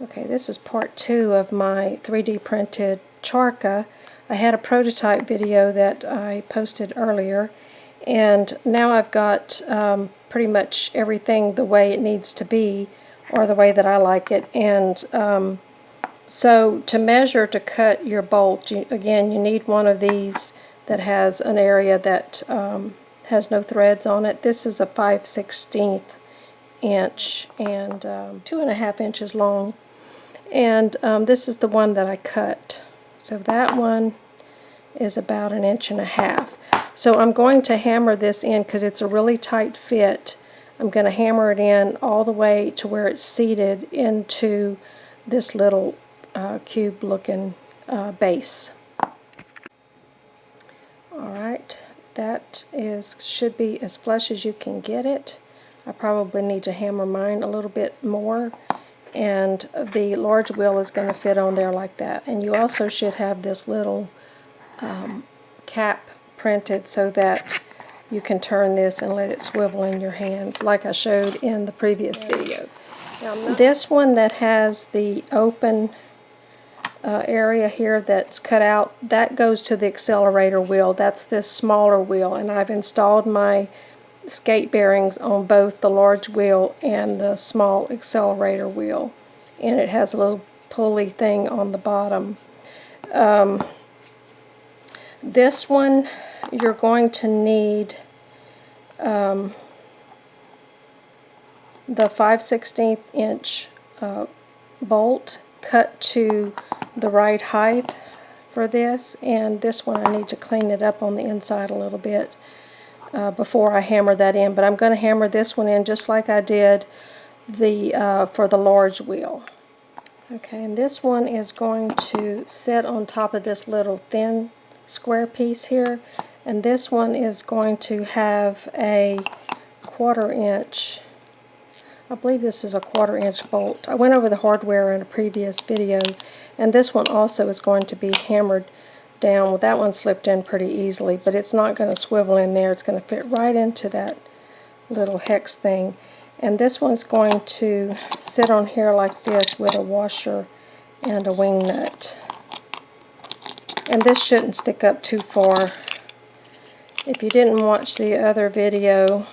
Okay, this is part 2 of my 3D printed Charkha. I had a prototype video that I posted earlier, and now I've got pretty much everything the way it needs to be, or the way that I like it. And so to measure to cut your bolt, again, you need one of these that has an area that has no threads on it. This is a 5/16 inch and 2.5 inches long. And this is the one that I cut. So that one is about 1.5 inches. So I'm going to hammer this in because it's a really tight fit. I'm going to hammer it in all the way to where it's seated into this little cube looking base. Alright, that should be as flush as you can get it. I probably need to hammer mine a little bit more, and the large wheel is going to fit on there like that. And you also should have this little cap printed so that you can turn this and let it swivel in your hands like I showed in the previous video. Now, this one that has the open area here that's cut out, that goes to the accelerator wheel. That's this smaller wheel, and I've installed my skate bearings on both the large wheel and the small accelerator wheel, and it has a little pulley thing on the bottom. This one you're going to need the 5/16 inch bolt cut to the right height for this, and this one I need to clean it up on the inside a little bit before I hammer that in, but I'm going to hammer this one in just like I did for the large wheel. Okay, and this one is going to sit on top of this little thin square piece here, and this one is going to have a 1/4 inch. I believe this is a 1/4 inch bolt. I went over the hardware in a previous video, and this one also is going to be hammered down. Well, that one slipped in pretty easily, but it's not going to swivel in there. It's going to fit right into that little hex thing. And this one's going to sit on here like this with a washer and a wing nut. And this shouldn't stick up too far. If you didn't watch the other video,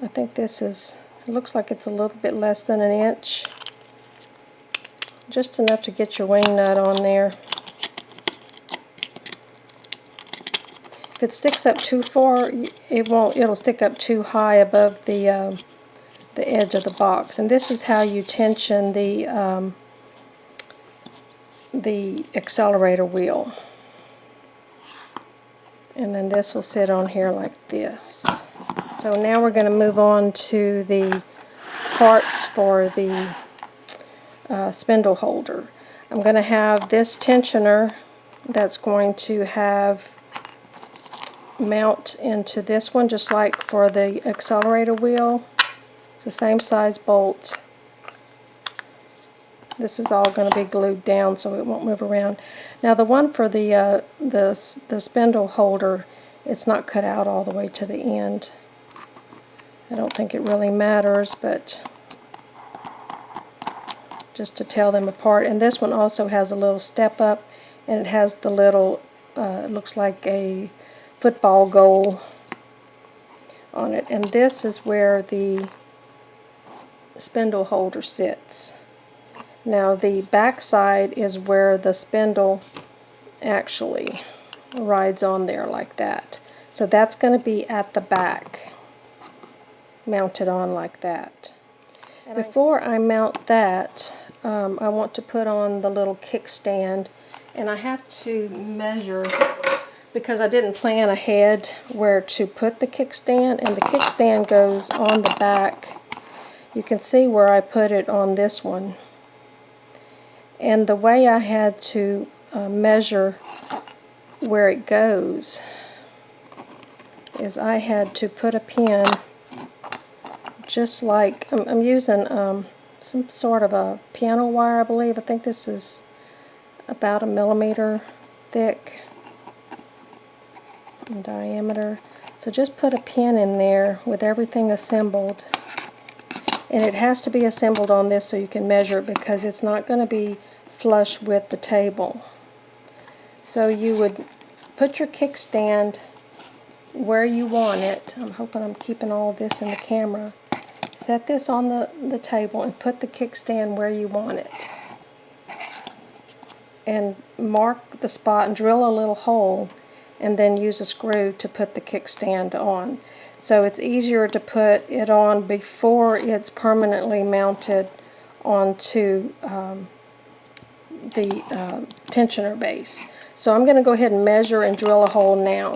I think this is, it looks like it's a little bit less than 1 inch. Just enough to get your wing nut on there. If it sticks up too far, it won't. It'll stick up too high above the edge of the box. And this is how you tension the accelerator wheel. And then this will sit on here like this. So now we're going to move on to the parts for the spindle holder. I'm going to have this tensioner that's going to have mount into this one just like for the accelerator wheel. It's the same size bolt. This is all going to be glued down so it won't move around. Now the one for the spindle holder, it's not cut out all the way to the end. I don't think it really matters, but just to tell them apart. And this one also has a little step up, and it has the little, it looks like a football goal on it. And this is where the spindle holder sits. Now the back side is where the spindle actually rides on there like that. So that's going to be at the back, mounted on like that. Before I mount that, I want to put on the little kickstand, and I have to measure because I didn't plan ahead where to put the kickstand, and the kickstand goes on the back. You can see where I put it on this one. And the way I had to measure where it goes is I had to put a pin, just like I'm using some sort of a piano wire, I believe. I think this is about 1 millimeter thick in diameter. So just put a pin in there with everything assembled, And it has to be assembled on this so you can measure it, because it's not going to be flush with the table. So you would put your kickstand where you want it. I'm hoping I'm keeping all of this in the camera. Set this on the table and put the kickstand where you want it. And mark the spot and drill a little hole, and then use a screw to put the kickstand on. So it's easier to put it on before it's permanently mounted onto the tensioner base. So I'm going to go ahead and measure and drill a hole now.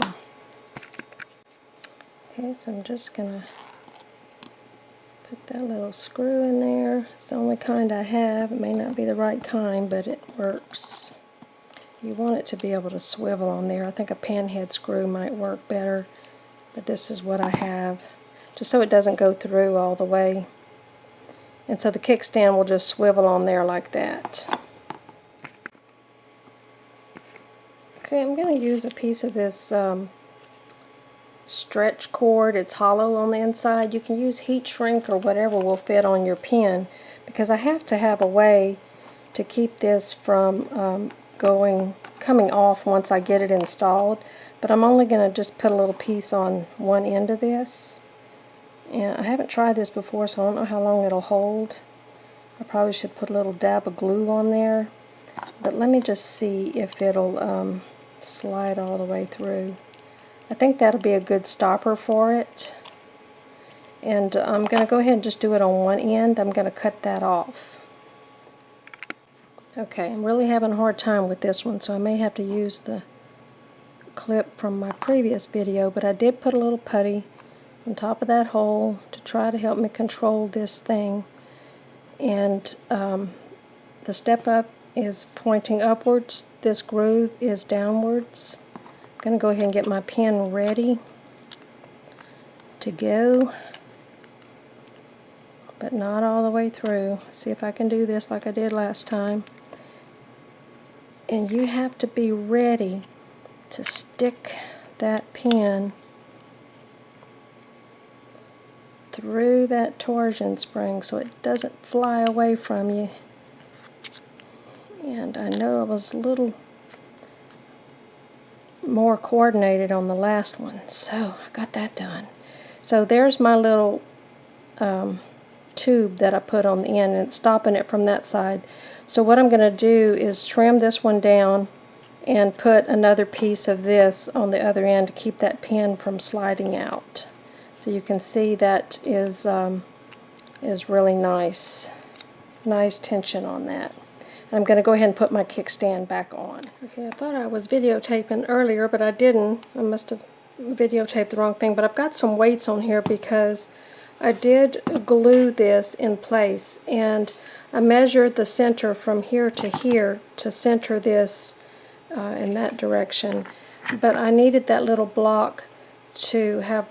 Okay, so I'm just going to put that little screw in there. It's the only kind I have. It may not be the right kind, but it works. You want it to be able to swivel on there. I think a panhead screw might work better, but this is what I have, just so it doesn't go through all the way. And so the kickstand will just swivel on there like that. Okay, I'm going to use a piece of this stretch cord. It's hollow on the inside. You can use heat shrink or whatever will fit on your pen, because I have to have a way to keep this from coming off once I get it installed. But I'm only going to just put a little piece on one end of this. And I haven't tried this before, so I don't know how long it'll hold. I probably should put a little dab of glue on there. But let me just see if it'll slide all the way through. I think that'll be a good stopper for it. And I'm going to go ahead and just do it on one end. I'm going to cut that off. Okay, I'm really having a hard time with this one, so I may have to use the clip from my previous video, but I did put a little putty on top of that hole to try to help me control this thing. And the step up is pointing upwards. This groove is downwards. I'm going to go ahead and get my pen ready to go, but not all the way through. See if I can do this like I did last time. And you have to be ready to stick that pen through that torsion spring so it doesn't fly away from you. And I know I was a little more coordinated on the last one, so I got that done. So there's my little tube that I put on the end, and it's stopping it from that side. So what I'm going to do is trim this one down and put another piece of this on the other end to keep that pen from sliding out. So you can see that is really nice tension on that. I'm going to go ahead and put my kickstand back on. Okay, I thought I was videotaping earlier, but I didn't. I must have videotaped the wrong thing. But I've got some weights on here because I did glue this in place, and I measured the center from here to center this in that direction. But I needed that little block to have,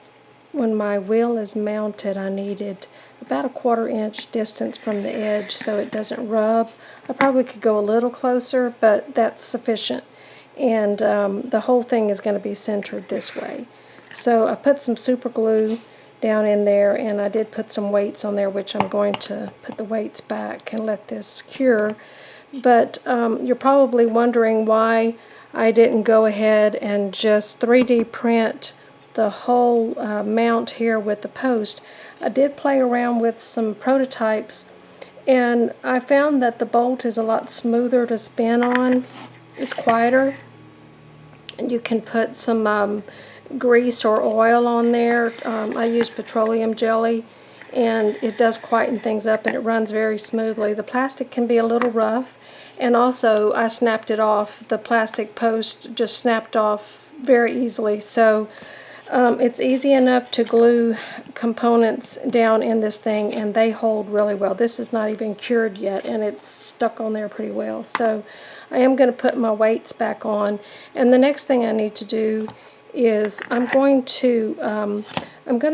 when my wheel is mounted, I needed about a 1/4 inch distance from the edge so it doesn't rub. I probably could go a little closer, but that's sufficient. And the whole thing is going to be centered this way. So I put some super glue down in there, and I did put some weights on there, which I'm going to put the weights back and let this cure. But you're probably wondering why I didn't go ahead and just 3D print the whole mount here with the post. I did play around with some prototypes, and I found that the bolt is a lot smoother to spin on. It's quieter, and you can put some grease or oil on there. I use petroleum jelly, and it does quieten things up, and it runs very smoothly. The plastic can be a little rough, and also I snapped it off. The plastic post just snapped off very easily, so it's easy enough to glue components down in this thing, and they hold really well. This is not even cured yet, and it's stuck on there pretty well. So I am going to put my weights back on, and the next thing I need to do is I'm going to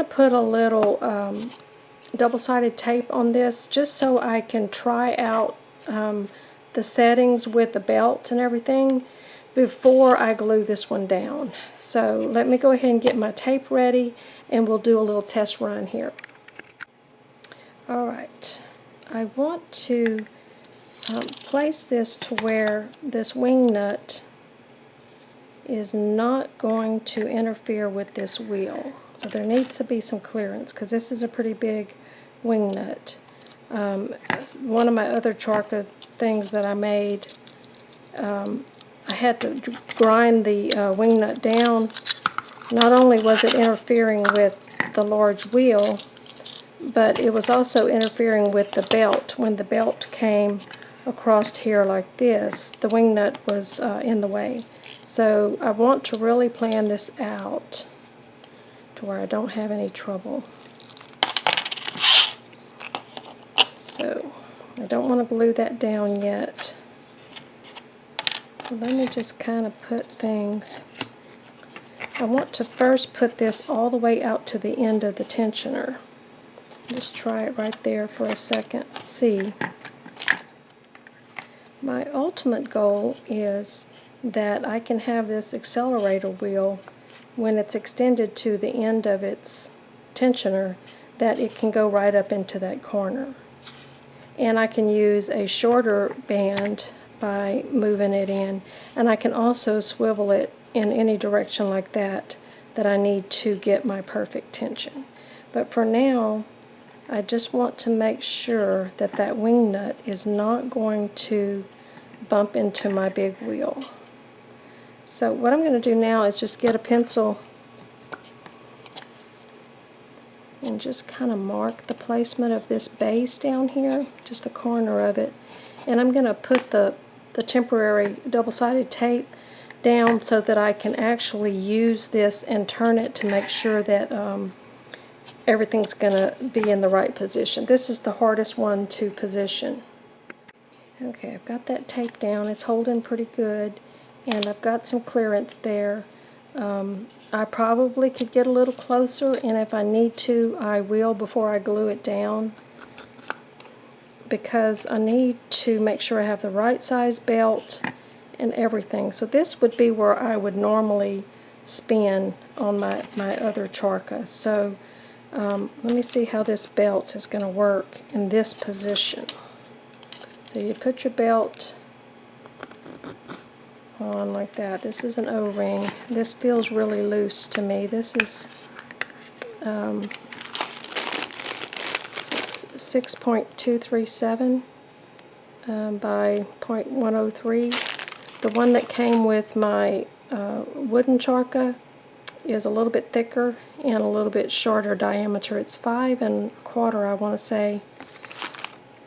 put a little double-sided tape on this, just so I can try out the settings with the belt and everything before I glue this one down. So let me go ahead and get my tape ready, and we'll do a little test run here. Alright, I want to place this to where this wing nut is not going to interfere with this wheel. So there needs to be some clearance because this is a pretty big wing nut. One of my other Charkha things that I made, I had to grind the wing nut down. Not only was it interfering with the large wheel, but it was also interfering with the belt. When the belt came across here like this, the wing nut was in the way. So I want to really plan this out to where I don't have any trouble. So I don't want to glue that down yet. So let me just kind of put things. I want to first put this all the way out to the end of the tensioner. Just try it right there for a second. See. My ultimate goal is that I can have this accelerator wheel, when it's extended to the end of its tensioner, that it can go right up into that corner. And I can use a shorter band by moving it in, and I can also swivel it in any direction like that I need to get my perfect tension. But for now, I just want to make sure that that wing nut is not going to bump into my big wheel. So what I'm going to do now is just get a pencil and just kind of mark the placement of this base down here, just a corner of it. And I'm going to put the temporary double-sided tape down so that I can actually use this and turn it to make sure that everything's going to be in the right position. This is the hardest one to position. Okay, I've got that tape down. It's holding pretty good, and I've got some clearance there. I probably could get a little closer, and if I need to, I will before I glue it down, because I need to make sure I have the right size belt and everything. So this would be where I would normally spin on my other Charkha. So let me see how this belt is going to work in this position. So you put your belt on like that. This is an O-ring. This feels really loose to me. This is 6.237 by 0.103. The one that came with my wooden Charkha is a little bit thicker and a little bit shorter diameter. It's 5 1/4, I want to say.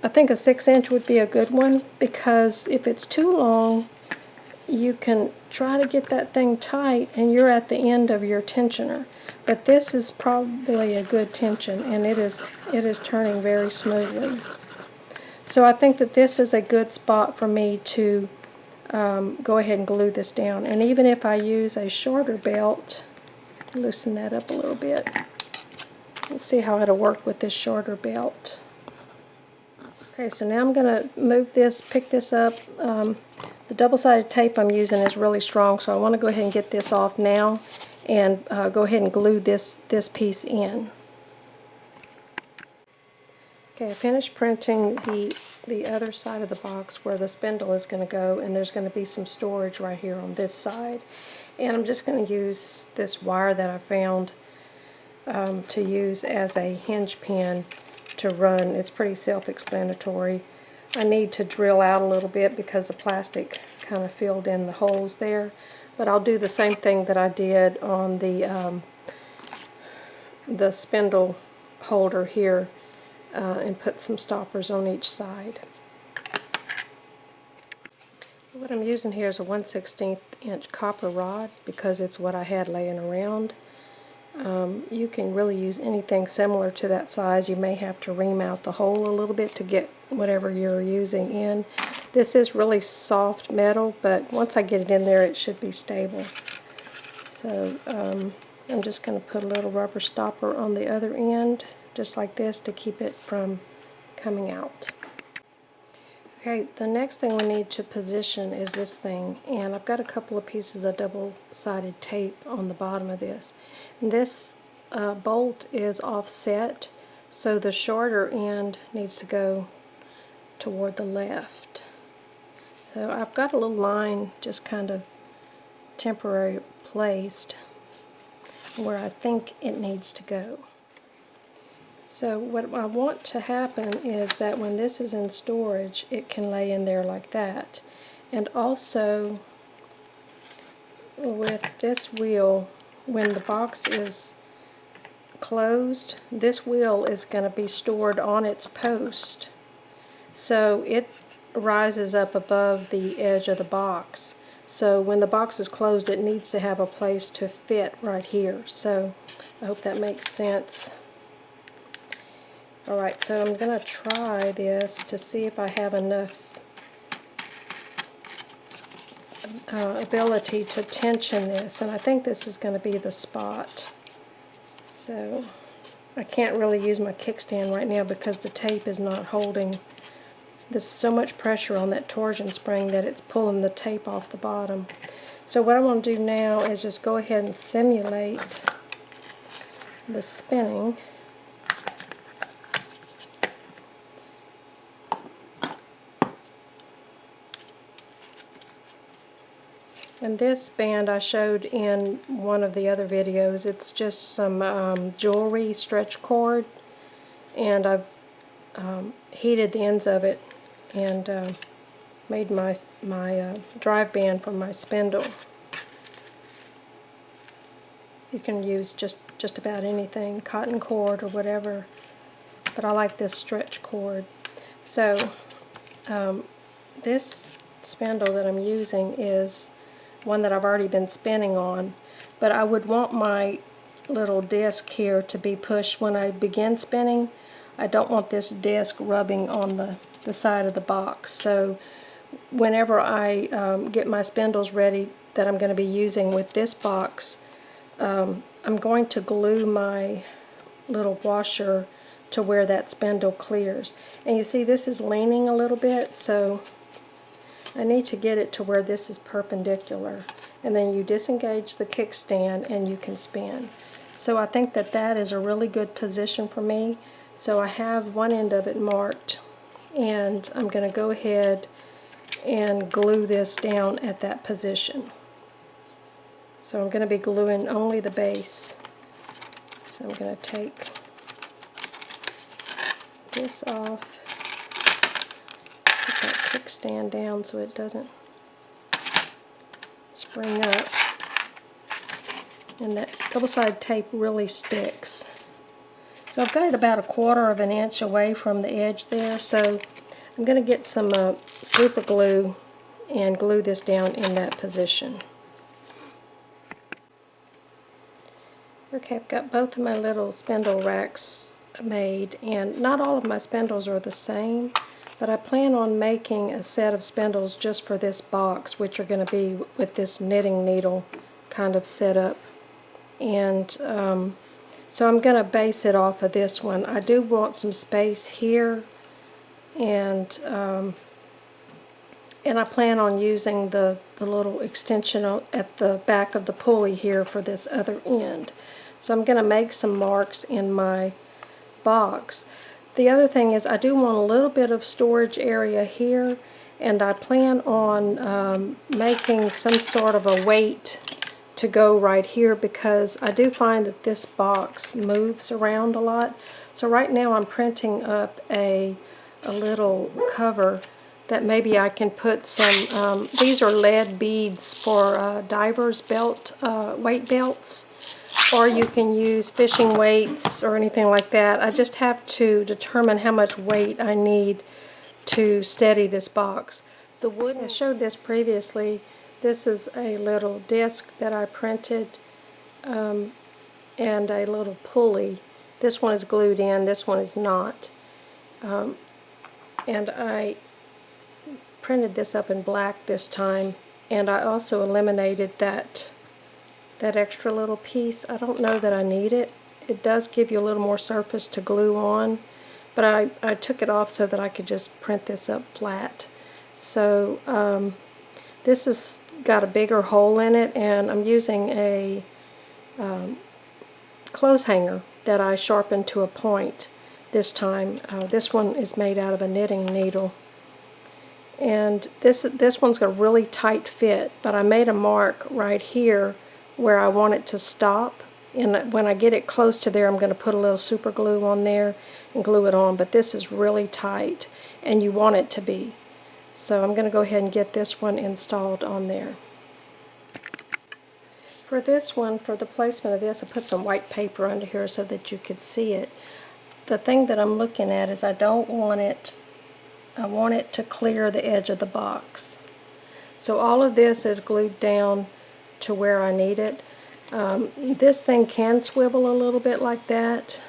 I think a 6-inch would be a good one, because if it's too long, you can try to get that thing tight and you're at the end of your tensioner. But this is probably a good tension, and it is turning very smoothly. So I think that this is a good spot for me to go ahead and glue this down. And even if I use a shorter belt, loosen that up a little bit. Let's see how it'll work with this shorter belt. Okay, so now I'm going to move this, pick this up. The double-sided tape I'm using is really strong, so I want to go ahead and get this off now and go ahead and glue this piece in. Okay, I finished printing the other side of the box where the spindle is going to go, and there's going to be some storage right here on this side. And I'm just going to use this wire that I found to use as a hinge pin to run. It's pretty self-explanatory. I need to drill out a little bit because the plastic kind of filled in the holes there, but I'll do the same thing that I did on the spindle holder here and put some stoppers on each side. What I'm using here is a 1/16 inch copper rod because it's what I had laying around. You can really use anything similar to that size. You may have to ream out the hole a little bit to get whatever you're using in. This is really soft metal, but once I get it in there, it should be stable. So I'm just going to put a little rubber stopper on the other end, just like this, to keep it from coming out. Okay, the next thing we need to position is this thing, and I've got a couple of pieces of double-sided tape on the bottom of this. And this bolt is offset, So the shorter end needs to go toward the left. So I've got a little line just kind of temporarily placed where I think it needs to go. So what I want to happen is that when this is in storage, it can lay in there like that. And also with this wheel, when the box is closed, this wheel is going to be stored on its post. So it rises up above the edge of the box. So when the box is closed, it needs to have a place to fit right here. So I hope that makes sense. Alright, so I'm going to try this to see if I have enough ability to tension this, and I think this is going to be the spot. So I can't really use my kickstand right now because the tape is not holding. There's so much pressure on that torsion spring that it's pulling the tape off the bottom. So what I want to do now is just go ahead and simulate the spinning. And this band I showed in one of the other videos. It's just some jewelry stretch cord, and I've heated the ends of it and made my drive band for my spindle. You can use just about anything, cotton cord or whatever, but I like this stretch cord. So this spindle that I'm using is one that I've already been spinning on, but I would want my little disc here to be pushed when I begin spinning. I don't want this disc rubbing on the side of the box. So whenever I get my spindles ready that I'm going to be using with this box, I'm going to glue my little washer to where that spindle clears. And you see this is leaning a little bit, so I need to get it to where this is perpendicular, and then you disengage the kickstand and you can spin. So I think that that is a really good position for me. So I have one end of it marked, and I'm going to go ahead and glue this down at that position. So I'm going to be gluing only the base. So I'm going to take this off. Put that kickstand down so it doesn't spring up. And that double-sided tape really sticks. So I've got it about 1/4 of an inch away from the edge there, so I'm going to get some super glue and glue this down in that position. Okay, I've got both of my little spindle racks made, and not all of my spindles are the same. But I plan on making a set of spindles just for this box, which are going to be with this knitting needle kind of setup. And so I'm going to base it off of this one. I do want some space here, and I plan on using the little extension at the back of the pulley here for this other end. So I'm going to make some marks in my box. The other thing is I do want a little bit of storage area here, and I plan on making some sort of a weight to go right here, because I do find that this box moves around a lot. So right now I'm printing up a little cover that maybe I can put some, these are lead beads for divers belt, weight belts. Or you can use fishing weights or anything like that. I just have to determine how much weight I need to steady this box. The wood, I showed this previously. This is a little disc that I printed and a little pulley. This one is glued in, this one is not. And I printed this up in black this time, and I also eliminated that extra little piece. I don't know that I need it. It does give you a little more surface to glue on, but I took it off so that I could just print this up flat. So this has got a bigger hole in it, and I'm using a clothes hanger that I sharpened to a point. this time. This one is made out of a knitting needle. And this one's got a really tight fit, but I made a mark right here where I want it to stop. And when I get it close to there, I'm going to put a little super glue on there and glue it on. But this is really tight, and you want it to be. So I'm going to go ahead and get this one installed on there. For this one, for the placement of this, I put some white paper under here so that you could see it. The thing that I'm looking at is I want it to clear the edge of the box. So all of this is glued down to where I need it. This thing can swivel a little bit like that,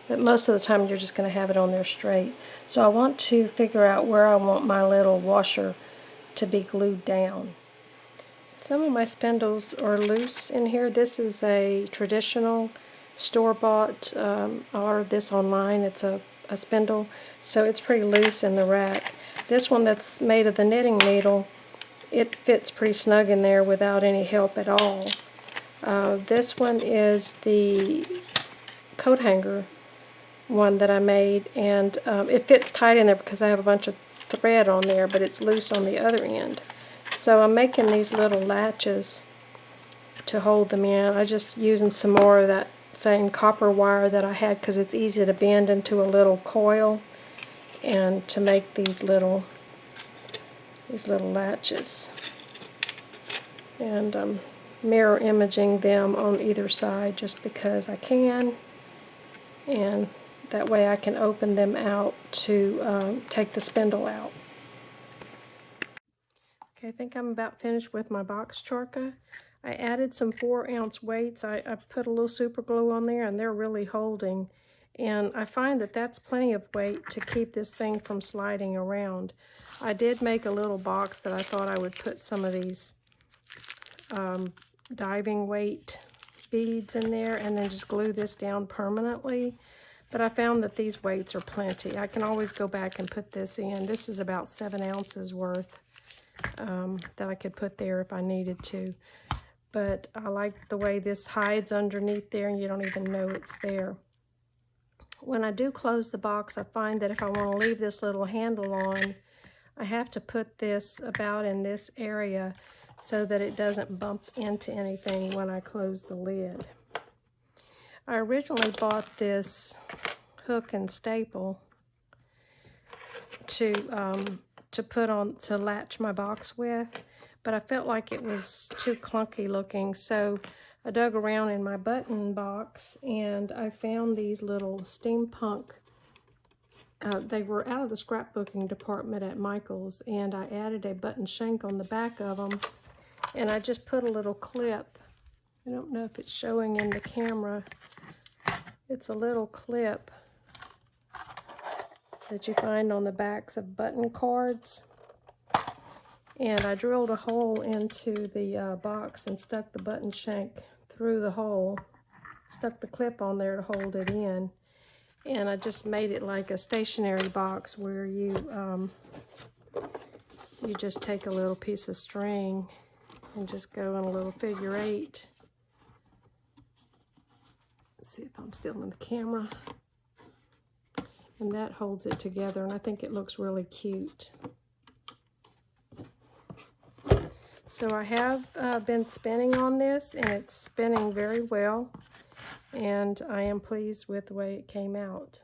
but most of the time you're just going to have it on there straight. So I want to figure out where I want my little washer to be glued down. Some of my spindles are loose in here. This is a traditional store-bought, I ordered this online. It's a spindle, so it's pretty loose in the rack. This one that's made of the knitting needle, it fits pretty snug in there without any help at all. This one is the coat hanger one that I made, and it fits tight in there because I have a bunch of thread on there, but it's loose on the other end. So I'm making these little latches to hold them in. I'm just using some more of that same copper wire that I had because it's easy to bend into a little coil and to make these little latches. And I'm mirror imaging them on either side just because I can, and that way I can open them out to take the spindle out. Okay, I think I'm about finished with my box Charkha. I added some 4-ounce weights. I put a little super glue on there, and they're really holding. And I find that that's plenty of weight to keep this thing from sliding around. I did make a little box that I thought I would put some of these diving weight beads in there and then just glue this down permanently. But I found that these weights are plenty. I can always go back and put this in. This is about 7 ounces worth that I could put there if I needed to. But I like the way this hides underneath there and you don't even know it's there. When I do close the box, I find that if I want to leave this little handle on, I have to put this about in this area so that it doesn't bump into anything when I close the lid. I originally bought this hook and staple to put on to latch my box with, but I felt like it was too clunky looking, so I dug around in my button box and I found these little steampunk. They were out of the scrapbooking department at Michael's, and I added a button shank on the back of them, and I just put a little clip. I don't know if it's showing in the camera. It's a little clip that you find on the backs of button cards. And I drilled a hole into the box and stuck the button shank through the hole, stuck the clip on there to hold it in. And I just made it like a stationary box where you just take a little piece of string and just go in a little figure 8. Let's see if I'm still in the camera. And that holds it together, and I think it looks really cute. So I have been spinning on this, and it's spinning very well, and I am pleased with the way it came out.